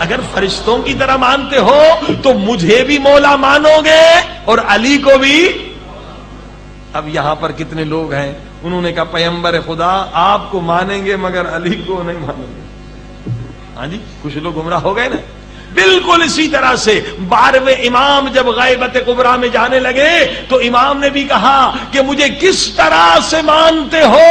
اگر فرشتوں کی طرح مانتے ہو تو مجھے بھی مولا مانو گے اور علی کو بھی. اب یہاں پر کتنے لوگ ہیں انہوں نے کہا پیغمبر خدا آپ کو مانیں گے مگر علی کو نہیں مانیں گے. ہاں جی کچھ لوگ گمراہ ہو گئے نا. بالکل اسی طرح سے 12ویں امام جب غیبت کبریٰ میں جانے لگے تو امام نے بھی کہا کہ مجھے کس طرح سے مانتے ہو؟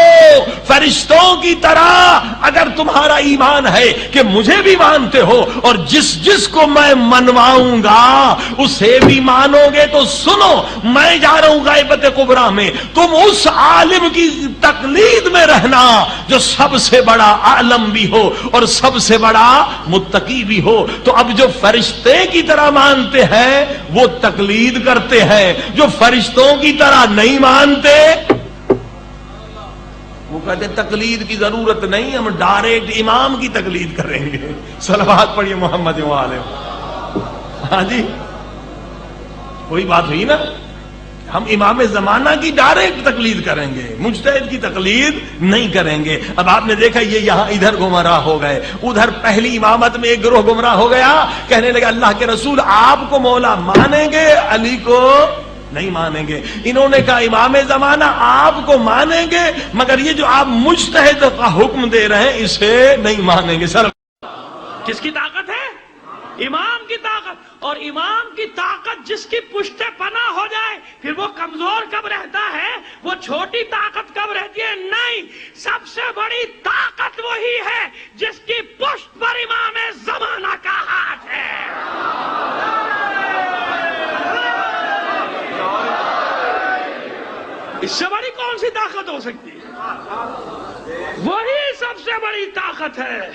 فرشتوں کی طرح اگر تمہارا ایمان ہے کہ مجھے بھی مانتے ہو اور جس کو میں منواؤں گا اسے بھی مانو گے تو سنو میں جا رہا ہوں غیبت کبریٰ میں, تم اس عالم کی تقلید میں رہنا جو سب سے بڑا عالم بھی ہو اور سب سے بڑا متقی بھی ہو. تو اب جو فرشتے کی طرح مانتے ہیں وہ تقلید کرتے ہیں, جو فرشتوں کی طرح نہیں مانتے وہ کہتے ہیں تقلید کی ضرورت نہیں, ہم ڈائریکٹ امام کی تقلید کریں گے. صلوات پڑھیے محمد و آلہ. ہاں جی وہی بات ہوئی نا, ہم امام زمانہ کی ڈائریکٹ تقلید کریں گے, مجتہد کی تقلید نہیں کریں گے. اب آپ نے دیکھا یہ یہاں ادھر گمراہ ہو گئے, ادھر پہلی امامت میں ایک گروہ گمراہ ہو گیا, کہنے لگا اللہ کے رسول آپ کو مولا مانیں گے علی کو نہیں مانیں گے. انہوں نے کہا امام زمانہ آپ کو مانیں گے مگر یہ جو آپ مجتہد کا حکم دے رہے ہیں اسے نہیں مانیں گے. سر کس کی طاقت ہے؟ امام کی طاقت. اور امام کی طاقت جس کی پشت پناہ ہو جائے پھر وہ کمزور کب رہتا ہے, وہ چھوٹی طاقت کب رہتی ہے؟ نہیں, سب سے بڑی طاقت وہی ہے جس کی پشت پر امام زمانہ کا ہاتھ ہے. اس سے بڑی کون سی طاقت ہو سکتی ہے؟ وہی سب سے بڑی طاقت ہے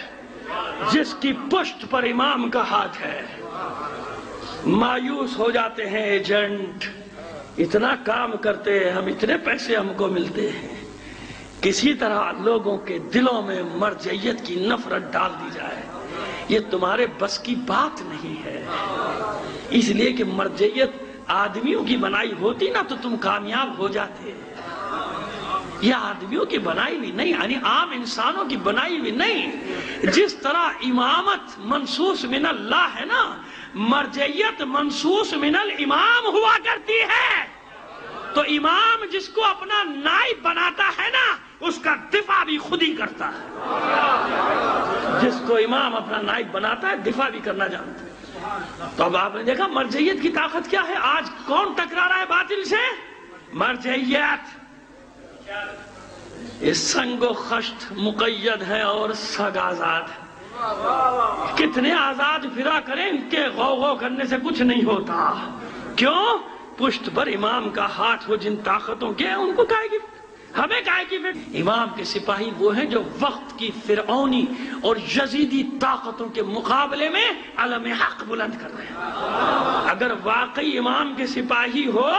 جس کی پشت پر امام کا ہاتھ ہے. مایوس ہو جاتے ہیں ایجنٹ, اتنا کام کرتے ہیں ہم, اتنے پیسے ہم کو ملتے ہیں, کسی طرح لوگوں کے دلوں میں مرجعیت کی نفرت ڈال دی جائے. یہ تمہارے بس کی بات نہیں ہے, اس لیے کہ مرجعیت آدمیوں کی بنائی ہوتی نا تو تم کامیاب ہو جاتے. یہ آدمیوں کی بنائی بھی نہیں, یعنی عام انسانوں کی بنائی بھی نہیں. جس طرح امامت منصوص من اللہ ہے نا, مرجعیت منصوص من الامام ہوا کرتی ہے. تو امام جس کو اپنا نائب بناتا ہے نا اس کا دفاع بھی خود ہی کرتا ہے. جس کو امام اپنا نائب بناتا ہے دفاع بھی کرنا جانتا ہے. تو اب آپ نے دیکھا مرجعیت کی طاقت کیا ہے. آج کون ٹکرا رہا ہے باطل سے؟ مرجعیت. اس سنگ و خشت مقید ہے اور سگ آزاد ہے. کتنے آزاد پھرا کریں, ان کے غو کرنے سے کچھ نہیں ہوتا. کیوں؟ پشت پر امام کا ہاتھ. وہ جن طاقتوں کے ہیں ان کو کہے گی, ہمیں کہے گی. امام کے سپاہی وہ ہیں جو وقت کی فرعونی اور یزیدی طاقتوں کے مقابلے میں علم حق بلند کر رہے ہیں. اگر واقعی امام کے سپاہی ہو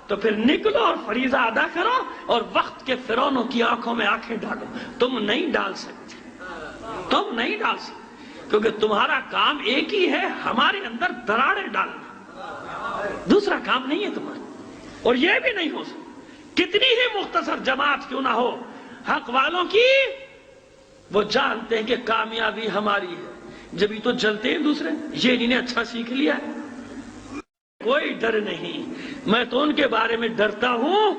تو پھر نکلو اور فریضہ ادا کرو اور وقت کے فرعونوں کی آنکھوں میں آنکھیں ڈالو. تم نہیں ڈال سکتے, تم نہیں ڈال سکتے, کیونکہ تمہارا کام ایک ہی ہے, ہمارے اندر دراڑیں ڈالنا. دوسرا کام نہیں ہے تمہارا. اور یہ بھی نہیں ہو سکتا کتنی ہی مختصر جماعت کیوں نہ ہو, حق والوں کی وہ جانتے ہیں کہ کامیابی ہماری ہے, جبھی تو جلتے ہیں دوسرے. یہ انہیں اچھا سیکھ لیا ہے, کوئی ڈر نہیں. میں تو ان کے بارے میں ڈرتا ہوں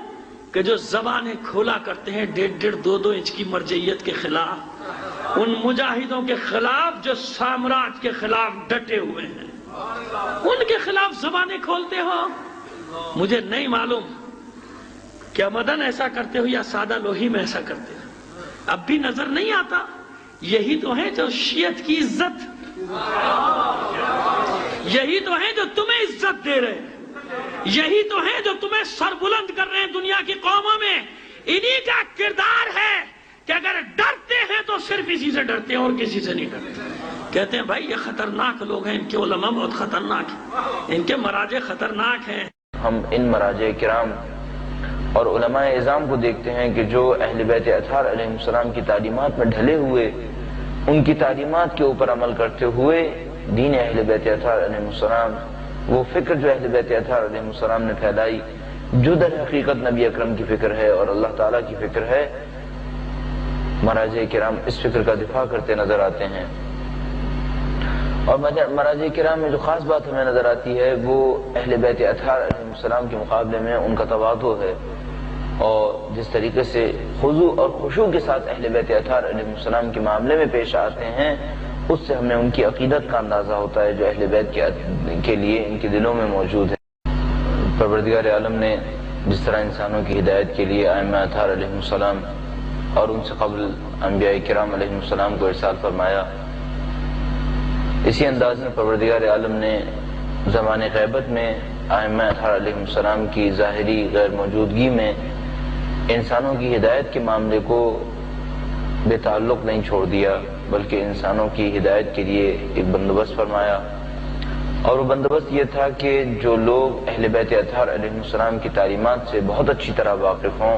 کہ جو زبانیں کھولا کرتے ہیں 1.5 2 انچ کی مرجعیت کے خلاف, ان مجاہدوں کے خلاف جو سامراج کے خلاف ڈٹے ہوئے ہیں, ان کے خلاف زبانیں کھولتے ہو. مجھے نہیں معلوم کیا مدن ایسا کرتے ہو یا سادہ لوہی میں ایسا کرتے ہو, اب بھی نظر نہیں آتا. یہی تو ہے جو شیعت کی عزت, یہی تو ہے جو تمہیں عزت دے رہے ہیں, یہی تو ہے جو تمہیں سر بلند کر رہے ہیں دنیا کی قوموں میں. انہی کا کردار ہے کہ اگر ڈرتے ہیں تو صرف اسی سے ڈرتے ہیں اور کسی سے نہیں ڈرتے. کہتے ہیں بھائی یہ خطرناک لوگ ہیں, ان کے علماء بہت خطرناک ہیں, ان کے مراجع خطرناک ہیں. ہم ان مراجع کرام اور علماء اعظام کو دیکھتے ہیں کہ جو اہل بیت اطہار علیہ السلام کی تعلیمات میں ڈھلے ہوئے, ان کی تعلیمات کے اوپر عمل کرتے ہوئے دین اہل بیت اطہار علیہ السلام, وہ فکر جو اہل بیت اطہار علیہ السلام نے پھیلائی, جو در حقیقت نبی اکرم کی فکر ہے اور اللہ تعالیٰ کی فکر ہے, مراجع کرام اس فکر کا دفاع کرتے نظر آتے ہیں. اور مراجع کرام میں جو خاص بات ہمیں نظر آتی ہے وہ اہل بیت اطہار علیہ السلام کے مقابلے میں ان کا تواضع ہے، اور جس طریقے سے خضوع اور خشوع کے ساتھ اہل بیت اطہار علیہ السلام کے معاملے میں پیش آتے ہیں، اس سے ہمیں ان کی عقیدت کا اندازہ ہوتا ہے جو اہل بیت کے لیے ان کے دلوں میں موجود ہے۔ پروردگار عالم نے جس طرح انسانوں کی ہدایت کے لیے ائمہ اطہار علیہ السلام اور ان سے قبل انبیاء کرام علیہ السلام کو ارسال فرمایا، اسی انداز میں پروردگار عالم نے زمان غیبت میں ائمہ اطہار علیہ السلام کی ظاہری غیر موجودگی میں انسانوں کی ہدایت کے معاملے کو بے تعلق نہیں چھوڑ دیا، بلکہ انسانوں کی ہدایت کے لیے ایک بندوبست فرمایا، اور وہ بندوبست یہ تھا کہ جو لوگ اہل بیت اطہار علیہ السلام کی تعلیمات سے بہت اچھی طرح واقف ہوں،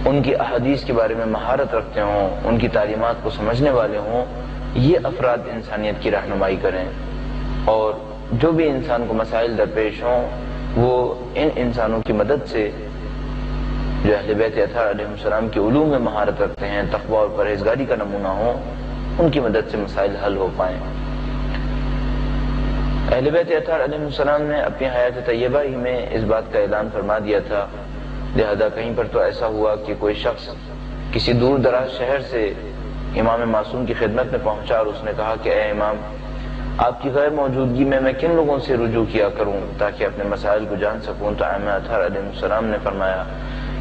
ان کی احادیث کے بارے میں مہارت رکھتے ہوں، ان کی تعلیمات کو سمجھنے والے ہوں، یہ افراد انسانیت کی رہنمائی کریں، اور جو بھی انسان کو مسائل درپیش ہوں وہ ان انسانوں کی مدد سے جو اہل بیت اطہار علیہ السلام کے علوم میں مہارت رکھتے ہیں، تقویٰ اور پرہیزگاری کا نمونہ ہوں، ان کی مدد سے مسائل حل ہو پائیں۔ اہل بیت اطہار علیہ السلام نے اپنی حیات طیبہ ہی میں اس بات کا اعلان فرما دیا تھا، لہذا کہیں پر تو ایسا ہوا کہ کوئی شخص کسی دور دراز شہر سے امام معصوم کی خدمت میں پہنچا اور اس نے کہا کہ اے امام، آپ کی غیر موجودگی میں کن لوگوں سے رجوع کیا کروں تاکہ اپنے مسائل کو جان سکوں؟ تو ائمہ اطہار علیہ السلام نے فرمایا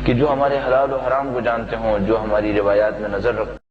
کہ جو ہمارے حلال و حرام کو جانتے ہوں، جو ہماری روایات میں نظر رکھتے